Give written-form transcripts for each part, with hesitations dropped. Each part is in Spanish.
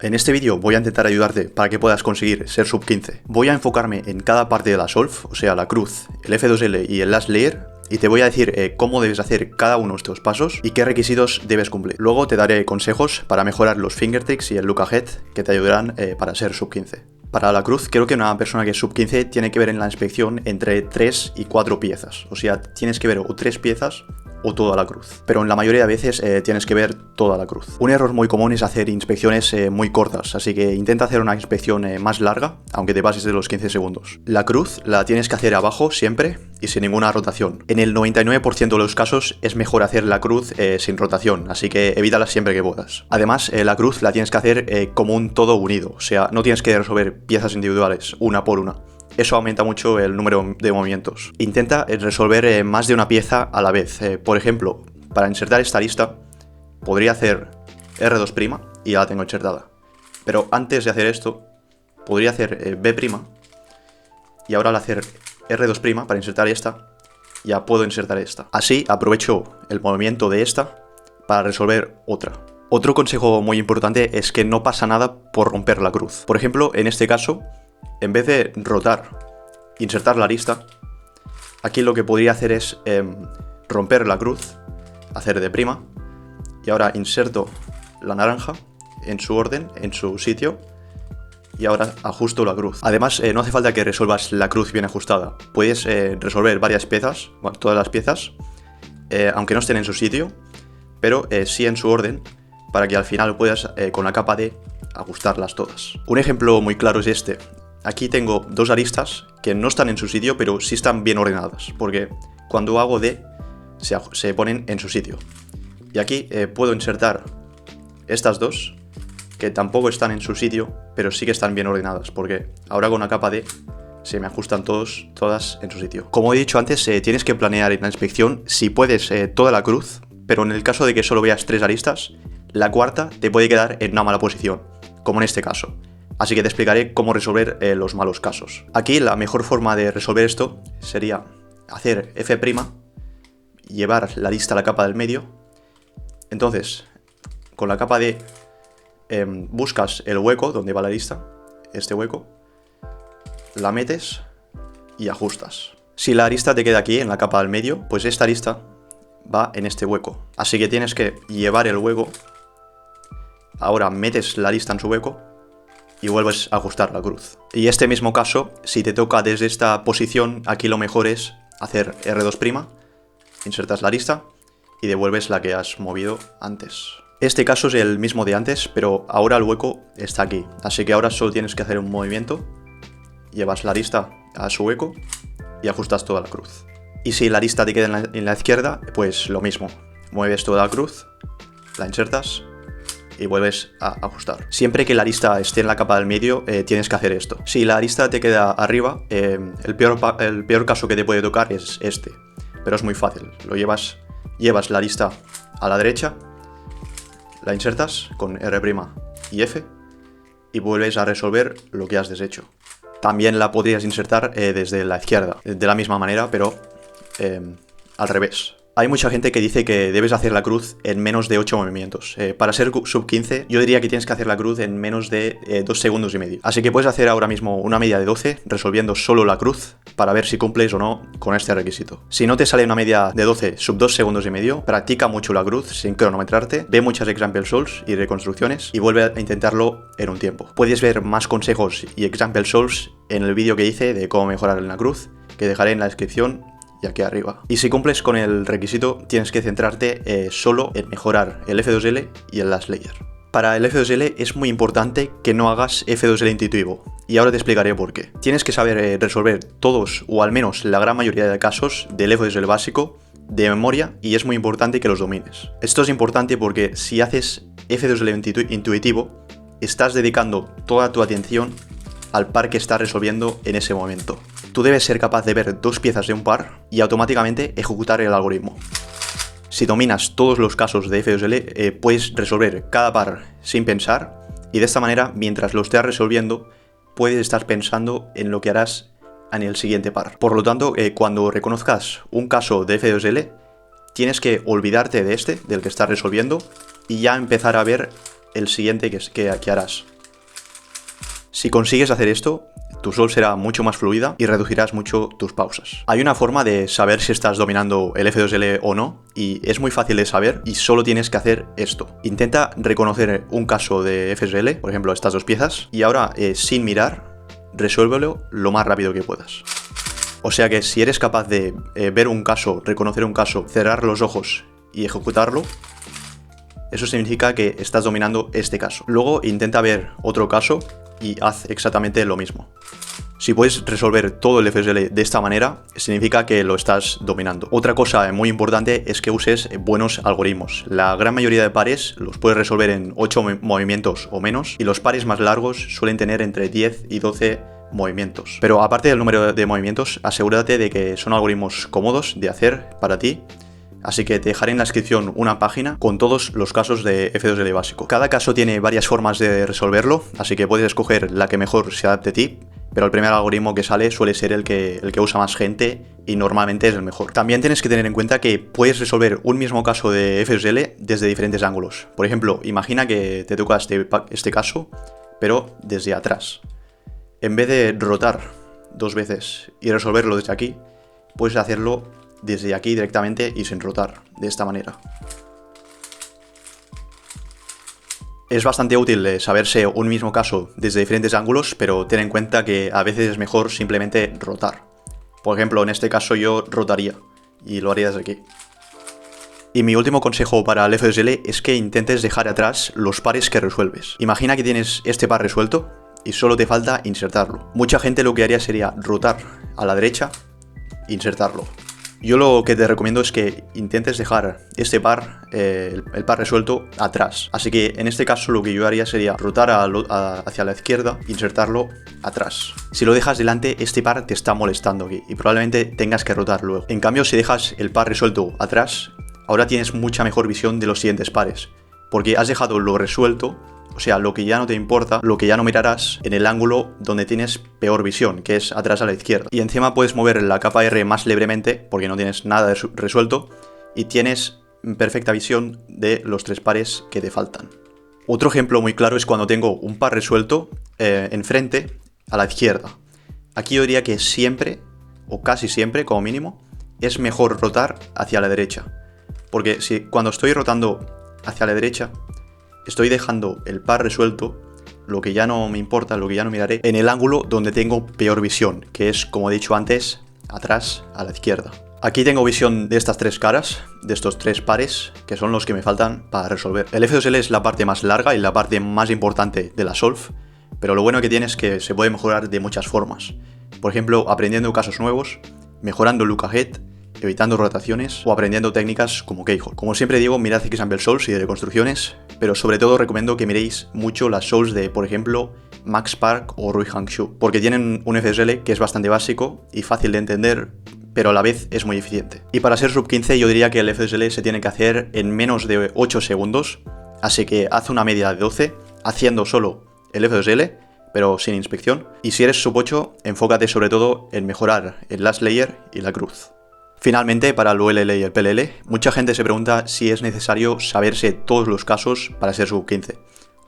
En este vídeo voy a intentar ayudarte para que puedas conseguir ser sub 15. Voy a enfocarme en cada parte de la solve, o sea, la cruz, el F2L y el last layer, y te voy a decir cómo debes hacer cada uno de estos pasos y qué requisitos debes cumplir. Luego te daré consejos para mejorar los finger tricks y el look ahead que te ayudarán para ser sub 15. Para la cruz, creo que una persona que es sub 15 tiene que ver en la inspección entre 3 y 4 piezas. O sea, tienes que ver o 3 piezas o toda la cruz. Pero en la mayoría de veces tienes que ver toda la cruz. Un error muy común es hacer inspecciones muy cortas, así que intenta hacer una inspección más larga, aunque te pases de los 15 segundos. La cruz la tienes que hacer abajo siempre y sin ninguna rotación. En el 99% de los casos es mejor hacer la cruz sin rotación, así que evítala siempre que puedas. Además, la cruz la tienes que hacer como un todo unido, o sea, no tienes que resolver piezas individuales, una por una. Eso aumenta mucho el número de movimientos. Intenta resolver más de una pieza a la vez. Por ejemplo, para insertar esta lista, podría hacer R2' y ya la tengo insertada. Pero antes de hacer esto, podría hacer B' y ahora al hacer R2' para insertar esta, ya puedo insertar esta. Así aprovecho el movimiento de esta para resolver otra. Otro consejo muy importante es que no pasa nada por romper la cruz. Por ejemplo, en este caso, en vez de rotar, insertar la lista, aquí lo que podría hacer es romper la cruz, hacer D' y ahora inserto la naranja en su orden, en su sitio, y ahora ajusto la cruz. Además, no hace falta que resuelvas la cruz bien ajustada. Puedes resolver varias piezas, bueno, todas las piezas, aunque no estén en su sitio, pero sí en su orden, para que al final puedas, con la capa D, ajustarlas todas. Un ejemplo muy claro es este. Aquí tengo dos aristas que no están en su sitio, pero sí están bien ordenadas, porque cuando hago D se ponen en su sitio. Y aquí puedo insertar estas dos, que tampoco están en su sitio, pero sí que están bien ordenadas, porque ahora con la capa D se me ajustan todas en su sitio. Como he dicho antes, tienes que planear en la inspección, si puedes, toda la cruz, pero en el caso de que solo veas 3 aristas, la cuarta te puede quedar en una mala posición, como en este caso. Así que te explicaré cómo resolver los malos casos. Aquí la mejor forma de resolver esto sería hacer F', llevar la lista a la capa del medio. Entonces, con la capa D buscas el hueco donde va la lista, este hueco, la metes y ajustas. Si la arista te queda aquí en la capa del medio, pues esta arista va en este hueco. Así que tienes que llevar el hueco. Ahora metes la lista en su hueco y vuelves a ajustar la cruz. Y este mismo caso, si te toca desde esta posición, aquí lo mejor es hacer R2', insertas la lista y devuelves la que has movido antes. Este caso es el mismo de antes, pero ahora el hueco está aquí. Así que ahora solo tienes que hacer un movimiento, llevas la lista a su hueco y ajustas toda la cruz. Y si la lista te queda en la izquierda, pues lo mismo. Mueves toda la cruz, la insertas y vuelves a ajustar. Siempre que la arista esté en la capa del medio, tienes que hacer esto. Si la arista te queda arriba, el peor caso que te puede tocar es este. Pero es muy fácil. Llevas la arista a la derecha, la insertas con R' y F y vuelves a resolver lo que has deshecho. También la podrías insertar desde la izquierda, de la misma manera, pero al revés. Hay mucha gente que dice que debes hacer la cruz en menos de 8 movimientos. Para ser sub 15, yo diría que tienes que hacer la cruz en menos de 2 segundos y medio. Así que puedes hacer ahora mismo una media de 12, resolviendo solo la cruz, para ver si cumples o no con este requisito. Si no te sale una media de 12 sub 2 segundos y medio, practica mucho la cruz sin cronometrarte, ve muchas example solves y reconstrucciones y vuelve a intentarlo en un tiempo. Puedes ver más consejos y example solves en el vídeo que hice de cómo mejorar en la cruz, que dejaré en la descripción y aquí arriba. Y si cumples con el requisito, tienes que centrarte solo en mejorar el F2L y el last layer. Para el F2L es muy importante que no hagas F2L intuitivo, y ahora te explicaré por qué. Tienes que saber resolver todos, o al menos la gran mayoría de casos, del F2L básico de memoria, y es muy importante que los domines. Esto es importante porque si haces F2L intuitivo, estás dedicando toda tu atención al par que estás resolviendo en ese momento. Tú debes ser capaz de ver 2 piezas de un par y automáticamente ejecutar el algoritmo. Si dominas todos los casos de F2L, puedes resolver cada par sin pensar, y de esta manera, mientras lo estés resolviendo, puedes estar pensando en lo que harás en el siguiente par. Por lo tanto, cuando reconozcas un caso de F2L, tienes que olvidarte de del que estás resolviendo, y ya empezar a ver el siguiente que harás. Si consigues hacer esto, tu solve será mucho más fluida y reducirás mucho tus pausas. Hay una forma de saber si estás dominando el F2L o no, y es muy fácil de saber y solo tienes que hacer esto. Intenta reconocer un caso de F2L, por ejemplo estas dos piezas, y ahora sin mirar, resuélvelo lo más rápido que puedas. O sea que si eres capaz de ver un caso, reconocer un caso, cerrar los ojos y ejecutarlo, eso significa que estás dominando este caso. Luego intenta ver otro caso y haz exactamente lo mismo. Si puedes resolver todo el F2L de esta manera, significa que lo estás dominando. Otra cosa muy importante es que uses buenos algoritmos. La gran mayoría de pares los puedes resolver en 8 movimientos o menos, y los pares más largos suelen tener entre 10 y 12 movimientos. Pero aparte del número de movimientos, asegúrate de que son algoritmos cómodos de hacer para ti. Así que te dejaré en la descripción una página con todos los casos de F2L básico. Cada caso tiene varias formas de resolverlo, así que puedes escoger la que mejor se adapte a ti, pero el primer algoritmo que sale suele ser el que usa más gente y normalmente es el mejor. También tienes que tener en cuenta que puedes resolver un mismo caso de F2L desde diferentes ángulos. Por ejemplo, imagina que te toca este caso, pero desde atrás. En vez de rotar 2 veces y resolverlo desde aquí, puedes hacerlo desde aquí directamente y sin rotar, de esta manera. Es bastante útil saberse un mismo caso desde diferentes ángulos, pero ten en cuenta que a veces es mejor simplemente rotar. Por ejemplo, en este caso yo rotaría y lo haría desde aquí. Y mi último consejo para el F2L es que intentes dejar atrás los pares que resuelves. Imagina que tienes este par resuelto y solo te falta insertarlo. Mucha gente lo que haría sería rotar a la derecha e insertarlo. Yo lo que te recomiendo es que intentes dejar este par, el par resuelto, atrás. Así que en este caso lo que yo haría sería rotar hacia la izquierda e insertarlo atrás. Si lo dejas delante, este par te está molestando aquí y probablemente tengas que rotar luego. En cambio, si dejas el par resuelto atrás, ahora tienes mucha mejor visión de los siguientes pares, porque has dejado lo resuelto. O sea, lo que ya no te importa, lo que ya no mirarás en el ángulo donde tienes peor visión, que es atrás a la izquierda. Y encima puedes mover la capa R más levemente, porque no tienes nada resuelto, y tienes perfecta visión de los 3 pares que te faltan. Otro ejemplo muy claro es cuando tengo un par resuelto enfrente a la izquierda. Aquí yo diría que siempre, o casi siempre como mínimo, es mejor rotar hacia la derecha. Porque cuando estoy rotando hacia la derecha, estoy dejando el par resuelto, lo que ya no me importa, lo que ya no miraré, en el ángulo donde tengo peor visión, que es, como he dicho antes, atrás a la izquierda. Aquí tengo visión de estas 3 caras, de estos 3 pares, que son los que me faltan para resolver. El F2L es la parte más larga y la parte más importante de la solve, pero lo bueno que tiene es que se puede mejorar de muchas formas. Por ejemplo, aprendiendo casos nuevos, mejorando look ahead, evitando rotaciones o aprendiendo técnicas como Keyhole. Como siempre digo, mirad example solves y de construcciones, pero sobre todo recomiendo que miréis mucho las solves de, por ejemplo, Max Park o Rui Hangzhou, porque tienen un F2L que es bastante básico y fácil de entender, pero a la vez es muy eficiente. Y para ser sub 15 yo diría que el F2L se tiene que hacer en menos de 8 segundos, así que haz una media de 12, haciendo solo el F2L, pero sin inspección. Y si eres sub 8, enfócate sobre todo en mejorar el last layer y la cruz. Finalmente, para el ULL y el PLL, mucha gente se pregunta si es necesario saberse todos los casos para ser sub 15,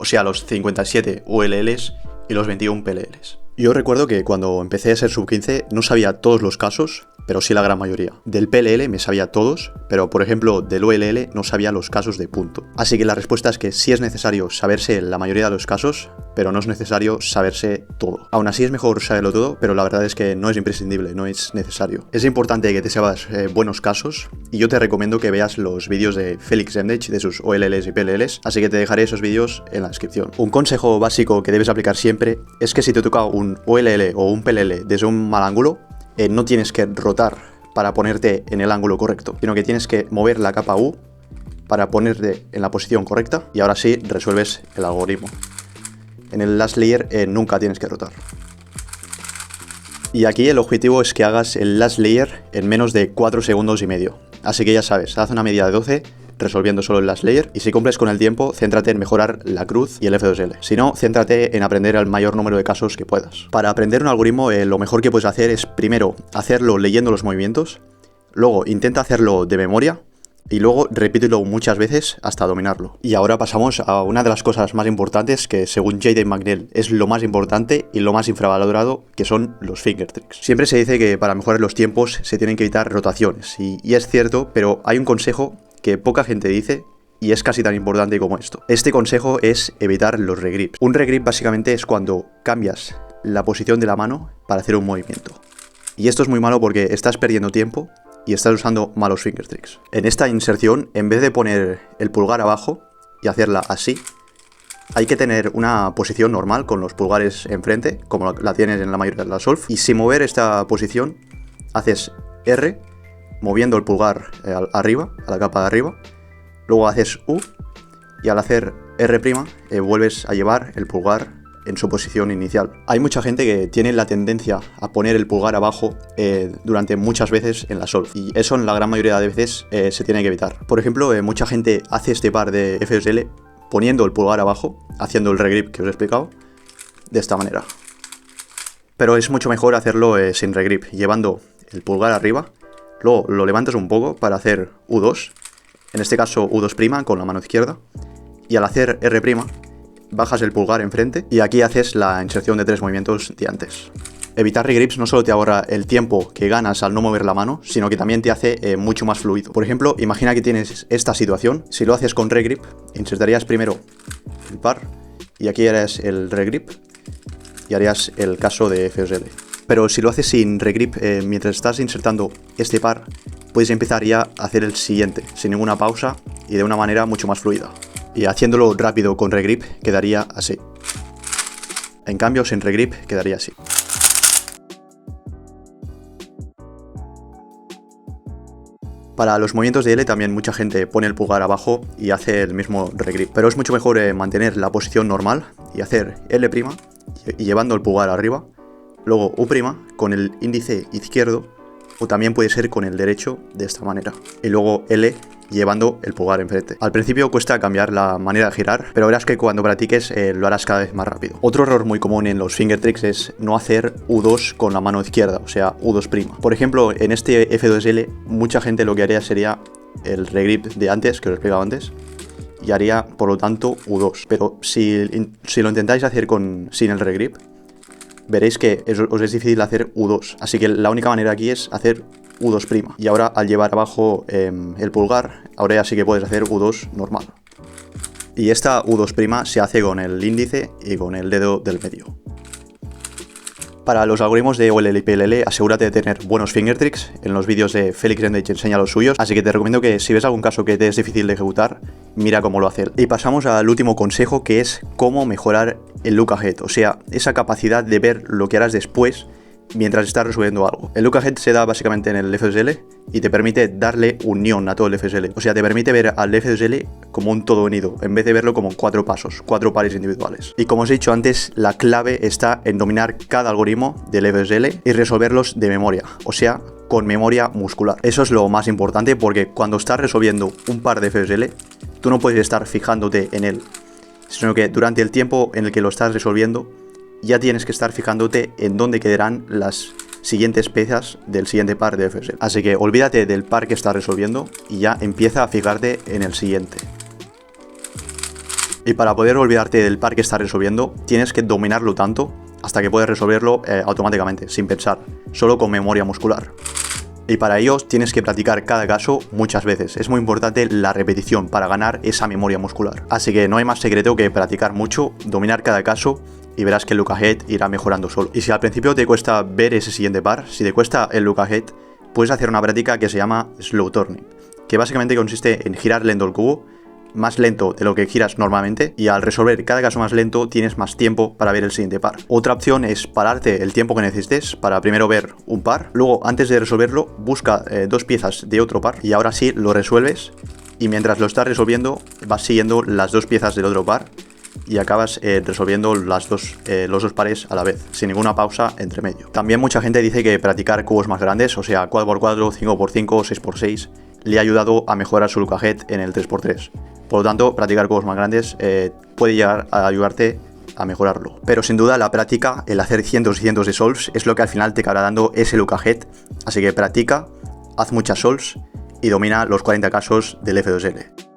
o sea, los 57 ULLs y los 21 PLLs. Yo recuerdo que cuando empecé a ser sub 15 no sabía todos los casos, pero sí la gran mayoría. Del PLL me sabía todos, pero por ejemplo del ULL no sabía los casos de punto. Así que la respuesta es que sí es necesario saberse la mayoría de los casos, pero no es necesario saberse todo. Aún así es mejor saberlo todo, pero la verdad es que no es imprescindible, no es necesario. Es importante que te sepas buenos casos, y yo te recomiendo que veas los vídeos de Felix Zemdech de sus OLLs y PLLs, así que te dejaré esos vídeos en la descripción. Un consejo básico que debes aplicar siempre es que si te toca un OLL o un PLL desde un mal ángulo, no tienes que rotar para ponerte en el ángulo correcto, sino que tienes que mover la capa U para ponerte en la posición correcta y ahora sí resuelves el algoritmo. En el last layer nunca tienes que rotar. Y aquí el objetivo es que hagas el last layer en menos de 4 segundos y medio. Así que ya sabes, haz una media de 12 resolviendo solo el last layer, y si cumples con el tiempo, céntrate en mejorar la cruz y el F2L. Si no, céntrate en aprender el mayor número de casos que puedas. Para aprender un algoritmo, lo mejor que puedes hacer es primero hacerlo leyendo los movimientos, luego intenta hacerlo de memoria, y luego repítelo muchas veces hasta dominarlo. Y ahora pasamos a una de las cosas más importantes que según Jaden McNeil es lo más importante y lo más infravalorado, que son los finger tricks. Siempre se dice que para mejorar los tiempos se tienen que evitar rotaciones y es cierto, pero hay un consejo que poca gente dice y es casi tan importante como esto. Este consejo es evitar los regrips. Un regrip básicamente es cuando cambias la posición de la mano para hacer un movimiento. Y esto es muy malo porque estás perdiendo tiempo y estás usando malos finger tricks. En esta inserción, en vez de poner el pulgar abajo y hacerla así, hay que tener una posición normal con los pulgares enfrente, como la tienes en la mayoría de las solf. Y sin mover esta posición, haces R, moviendo el pulgar arriba, a la capa de arriba. Luego haces U y al hacer R', vuelves a llevar el pulgar en su posición inicial. Hay mucha gente que tiene la tendencia a poner el pulgar abajo durante muchas veces en la solf y eso en la gran mayoría de veces se tiene que evitar. Por ejemplo, mucha gente hace este par de FSL poniendo el pulgar abajo, haciendo el regrip que os he explicado, de esta manera. Pero es mucho mejor hacerlo sin regrip, llevando el pulgar arriba, luego lo levantas un poco para hacer U2, en este caso U2' con la mano izquierda, y al hacer R', bajas el pulgar enfrente y aquí haces la inserción de 3 movimientos de antes. Evitar regrips no solo te ahorra el tiempo que ganas al no mover la mano, sino que también te hace mucho más fluido. Por ejemplo, imagina que tienes esta situación. Si lo haces con regrip, insertarías primero el par y aquí harías el regrip y harías el caso de FSL. Pero si lo haces sin regrip, mientras estás insertando este par, puedes empezar ya a hacer el siguiente, sin ninguna pausa y de una manera mucho más fluida. Y haciéndolo rápido con regrip quedaría así. En cambio, sin regrip quedaría así. Para los movimientos de L también mucha gente pone el pulgar abajo y hace el mismo regrip. Pero es mucho mejor mantener la posición normal y hacer L' y llevando el pulgar arriba. Luego U' con el índice izquierdo o también puede ser con el derecho de esta manera. Y luego L llevando el pulgar enfrente. Al principio cuesta cambiar la manera de girar, pero verás que cuando practiques lo harás cada vez más rápido. Otro error muy común en los finger tricks es no hacer U2 con la mano izquierda, o sea, U2'. Por ejemplo, en este F2L mucha gente lo que haría sería el regrip de antes, que os he explicado antes, y haría por lo tanto U2. Pero si lo intentáis hacer sin el regrip, veréis que os es difícil hacer U2. Así que la única manera aquí es hacer U2'. Y ahora al llevar abajo el pulgar, ahora ya sí que puedes hacer U2 normal. Y esta U2' se hace con el índice y con el dedo del medio. Para los algoritmos de OLL y PLL, asegúrate de tener buenos finger tricks. En los vídeos de Félix Rendech enseña los suyos, así que te recomiendo que si ves algún caso que te es difícil de ejecutar, mira cómo lo hace él. Y pasamos al último consejo, que es cómo mejorar el look ahead, o sea, esa capacidad de ver lo que harás después mientras estás resolviendo algo. El look ahead se da básicamente en el FSL y te permite darle unión a todo el FSL. O sea, te permite ver al FSL como un todo unido, en vez de verlo como 4 pasos, 4 pares individuales. Y como os he dicho antes, la clave está en dominar cada algoritmo del FSL y resolverlos de memoria, o sea, con memoria muscular. Eso es lo más importante porque cuando estás resolviendo un par de FSL, tú no puedes estar fijándote en él, sino que durante el tiempo en el que lo estás resolviendo, ya tienes que estar fijándote en dónde quedarán las siguientes piezas del siguiente par de FSL. Así que olvídate del par que estás resolviendo y ya empieza a fijarte en el siguiente. Y para poder olvidarte del par que estás resolviendo, tienes que dominarlo tanto hasta que puedes resolverlo automáticamente, sin pensar, solo con memoria muscular. Y para ello tienes que practicar cada caso muchas veces. Es muy importante la repetición para ganar esa memoria muscular. Así que no hay más secreto que practicar mucho, dominar cada caso y verás que el look ahead irá mejorando solo. Y si al principio te cuesta ver ese siguiente par, si te cuesta el look ahead, puedes hacer una práctica que se llama slow turning, que básicamente consiste en girar lento el cubo, más lento de lo que giras normalmente, y al resolver cada caso más lento tienes más tiempo para ver el siguiente par. Otra opción es pararte el tiempo que necesites para primero ver un par, luego antes de resolverlo busca 2 piezas de otro par y ahora sí lo resuelves, y mientras lo estás resolviendo vas siguiendo las 2 piezas del otro par y acabas resolviendo los dos pares a la vez, sin ninguna pausa entre medio. También mucha gente dice que practicar cubos más grandes, o sea 4x4, 5x5, 6x6, le ha ayudado a mejorar su look ahead en el 3x3. Por lo tanto, practicar cubos más grandes puede llegar a ayudarte a mejorarlo. Pero sin duda la práctica, el hacer cientos y cientos de solves, es lo que al final te acabará dando ese look ahead. Así que practica, haz muchas solves y domina los 40 casos del F2L.